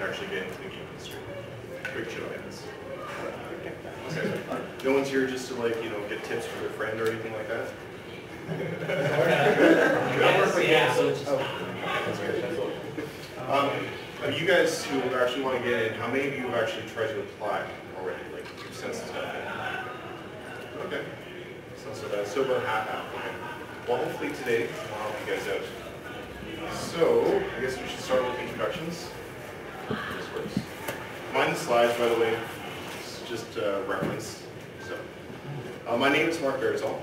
to actually get into the game industry. Quick show of hands. Okay. No one's here just to like, you know, get tips for their friend or anything like that? You guys who actually want to get in, how many of you have actually tried to apply already? Like, you've sent stuff in? Okay. So that's so about half. Okay. Well, hopefully today I'll help you guys out. So, I guess we should start with introductions. This works. Mind the slides, by the way. It's just a reference. So, my name is Mark Barrazzuol.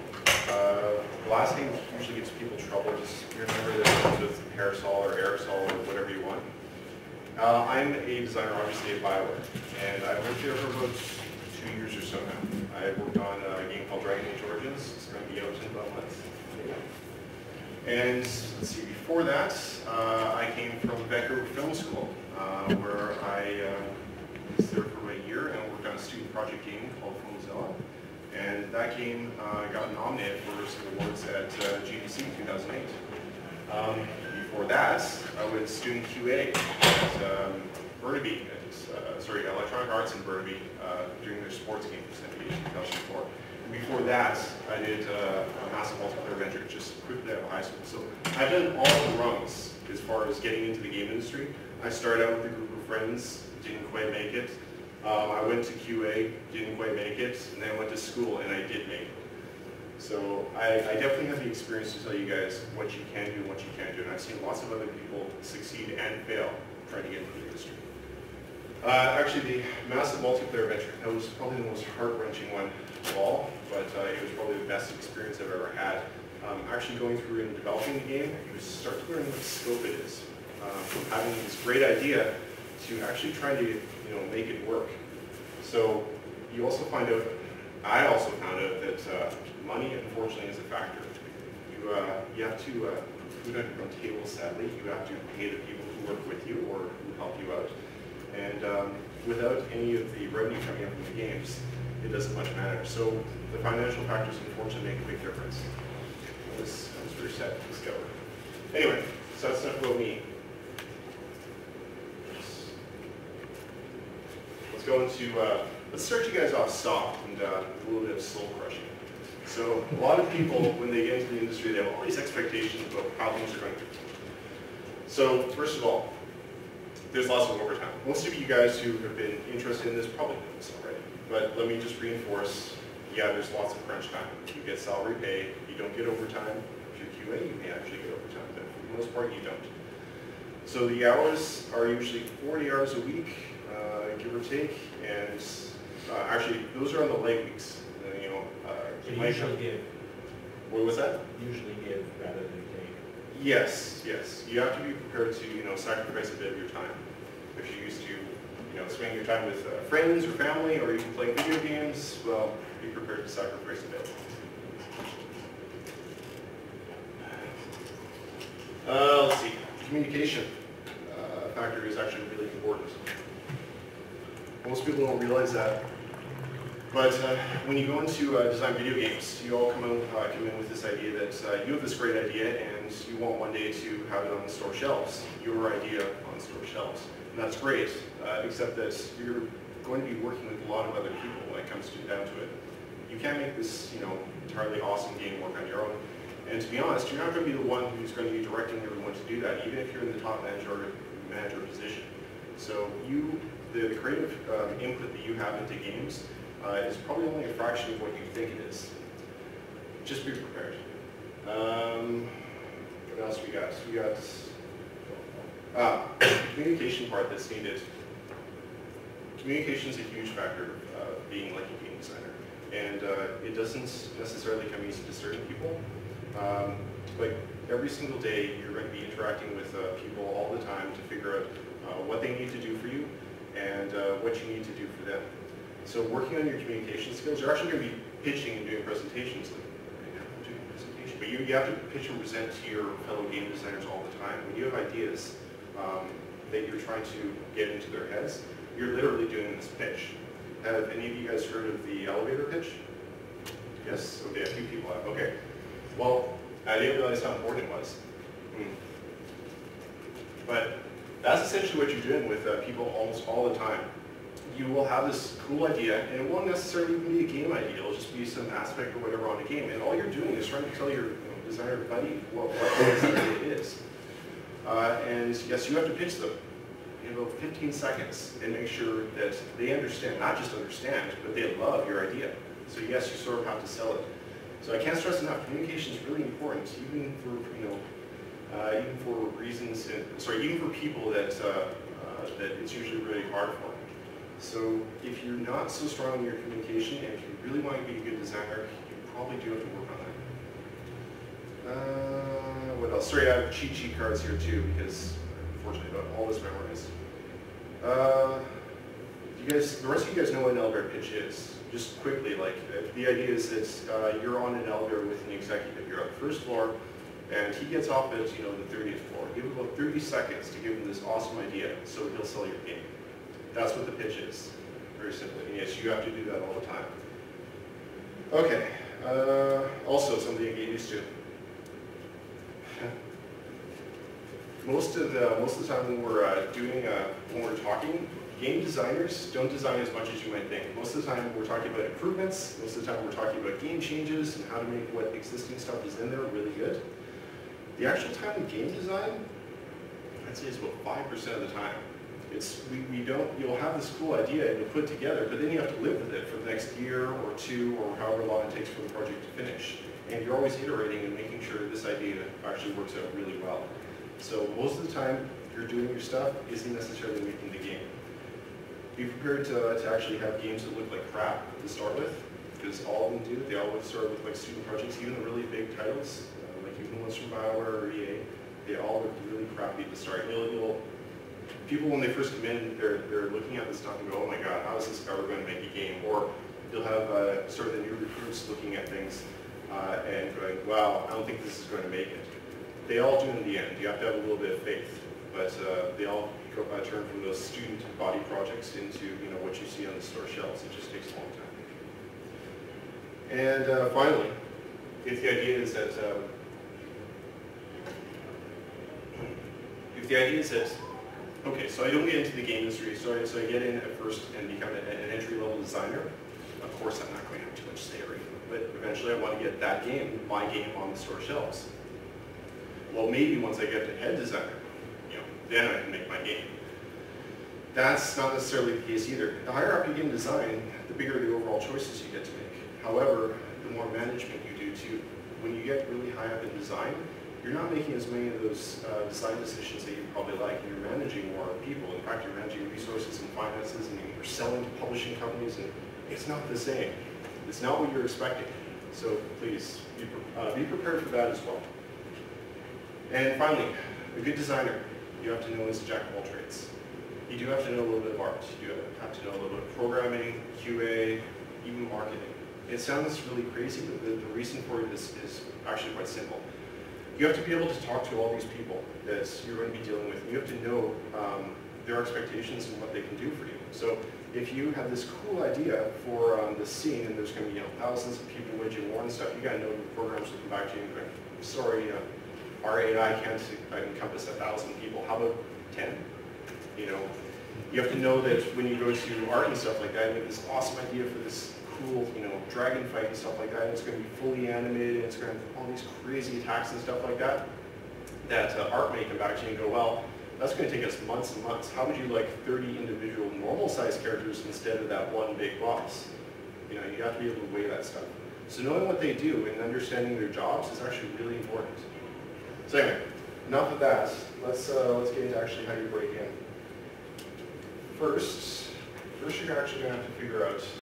Last name usually gives people trouble. Just remember that it comes with parasol or aerosol or whatever you want. I'm a designer, obviously, at Ware, and I've worked here for about 2 years or so now. I worked on a game called Dragon Age Origins. It's going to be out in about a month. And let's see, before that, I came from Vancouver Film School, where I was there for about a year and worked on a student project game called Filmzilla. And that game got nominated for some awards at GDC in 2008. Before that, I was student QA at Burnaby, Electronic Arts in Burnaby, during their sports game presentation in 2004. And before that, I did a massive multiplayer venture just quickly out of high school. So I've done all the rungs as far as getting into the game industry. I started out with a group of friends, didn't quite make it. I went to QA, didn't quite make it, and then I went to school and I did make it. So I definitely have the experience to tell you guys what you can do and what you can't do, and I've seen lots of other people succeed and fail trying to get into the industry. Actually, the massive multiplayer venture, that was probably the most heart-wrenching one of all, but it was probably the best experience I've ever had. Actually going through and developing the game, you start to learn what scope it is. From having this great idea to actually trying to make it work. So you also find out, I also found out that money, unfortunately, is a factor. You have to food on your own table, sadly. You have to pay the people who work with you or who help you out. And without any of the revenue coming up from the games, it doesn't much matter. So the financial factors, unfortunately, make a big difference. I was very sad to discover. Anyway, so that's enough about me. Let's go into, let's start you guys off soft and a little bit of soul crushing. So a lot of people, when they get into the industry, they have all these expectations about how things are going to be. So first of all, there's lots of overtime. Most of you guys who have been interested in this probably know this already. But let me just reinforce, yeah, there's lots of crunch time. You get salary pay, you don't get overtime. If you're QA, you may actually get overtime, but for the most part, you don't. So the hours are usually 40 hours a week, give or take, and actually, those are on the leg weeks. Usually give. What was that? Usually give rather than take. Yes, yes. You have to be prepared to, sacrifice a bit of your time. If you're used to, spending your time with friends or family, or even playing video games, well, be prepared to sacrifice a bit. Let's see. Communication factor is actually really important. Most people don't realize that. But when you go into design video games, you all come in with this idea that you have this great idea and you want one day to have it on the store shelves, your idea on store shelves. And that's great, except that you're going to be working with a lot of other people when it comes down to it. You can't make this entirely awesome game work on your own. And to be honest, you're not going to be the one who's going to be directing everyone to do that, even if you're in the top manager position. So the creative input that you have into games is probably only a fraction of what you think it is. Just be prepared. What else we got? We got the communication part that's needed. Communication is a huge factor of being like a game designer. And it doesn't necessarily come easy to certain people. Like every single day, you're going to be interacting with people all the time to figure out what they need to do for you and what you need to do for them. So working on your communication skills, you're actually going to be pitching and doing presentations. But you have to pitch and present to your fellow game designers all the time. When you have ideas that you're trying to get into their heads, you're literally doing this pitch. Have any of you guys heard of the elevator pitch? Yes? Okay, a few people have. Okay. Well, I didn't realize how important it was. But That's essentially what you're doing with people almost all the time. You will have this cool idea, and it won't necessarily even be a game idea. It'll just be some aspect or whatever on a game, and all you're doing is trying to tell your designer buddy what this idea is. And yes, you have to pitch them in about 15 seconds and make sure that they understand, not just understand, but they love your idea. So yes, you sort of have to sell it. So I can't stress enough, communication is really important, even for even for reasons, even for people that that it's usually really hard for. So if you're not so strong in your communication, and if you really want to be a good designer, you probably do have to work on that. What else? Sorry, I have cheat sheet cards here too, because unfortunately I don't all this memorized. The rest of you guys know what an elevator pitch is. Just quickly, like the idea is that you're on an elevator with an executive. You're on the first floor, and he gets off at the 30th floor. Give him about 30 seconds to give him this awesome idea, so he'll sell your game. That's what the pitch is, very simply. And yes, you have to do that all the time. Okay. Also, something to get used to. Most of the time when we're talking, game designers don't design as much as you might think. Most of the time we're talking about improvements. Most of the time we're talking about game changes and how to make what existing stuff is in there really good. The actual time of game design, I'd say is about 5% of the time. You'll have this cool idea and you'll put it together, but then you have to live with it for the next year or two or however long it takes for the project to finish. And you're always iterating and making sure this idea actually works out really well. So most of the time, you're doing your stuff isn't necessarily making the game. Be prepared to actually have games that look like crap to start with, because all of them do. They all start with like student projects, even the really big titles, like even the ones from Ware or EA, they all look really crappy to start. People, when they first come in, they're looking at this stuff and go, oh my god, how is this ever going to make a game? Or you'll have sort of the new recruits looking at things and going, wow, I don't think this is going to make it. They all do in the end. You have to have a little bit of faith, but they all turn from those student body projects into what you see on the store shelves. It just takes a long time. And finally, if the idea is that okay, so I don't get into the game industry, so I get in at first and become an entry-level designer. Of course, I'm not going to have too much say or anything, but eventually I want to get that game, my game, on the store shelves. Well, maybe once I get to head designer, then I can make my game. That's not necessarily the case either. The higher up you get in design, the bigger the overall choices you get to make. However, the more management you do too. When you get really high up in design, you're not making as many of those design decisions that you probably like, and you're managing more people. In fact, you're managing resources and finances, and you're selling to publishing companies, and it's not the same. It's not what you're expecting. So please, be prepared for that as well. And finally, a good designer, you have to know is a jack of all trades. You do have to know a little bit of art. You have to know a little bit of programming, QA, even marketing. It sounds really crazy, but the reason for it is actually quite simple. You have to be able to talk to all these people that you're going to be dealing with. You have to know their expectations and what they can do for you. So if you have this cool idea for this scene, and there's going to be thousands of people waging war and stuff, you got to know the programs will come back to you and go, sorry, our AI can't encompass 1,000 people. How about 10? You have to know that when you go to art and stuff like that, you have this awesome idea for this cool, dragon fight and stuff like that. And it's going to be fully animated. It's going to have all these crazy attacks and stuff like that. That art may come back to you and go, well, that's going to take us months and months. How would you like 30 individual normal-sized characters instead of that one big boss? You have to be able to weigh that stuff. So knowing what they do and understanding their jobs is actually really important. So anyway, enough of that. Let's get into actually how you break in. First you're actually going to have to figure out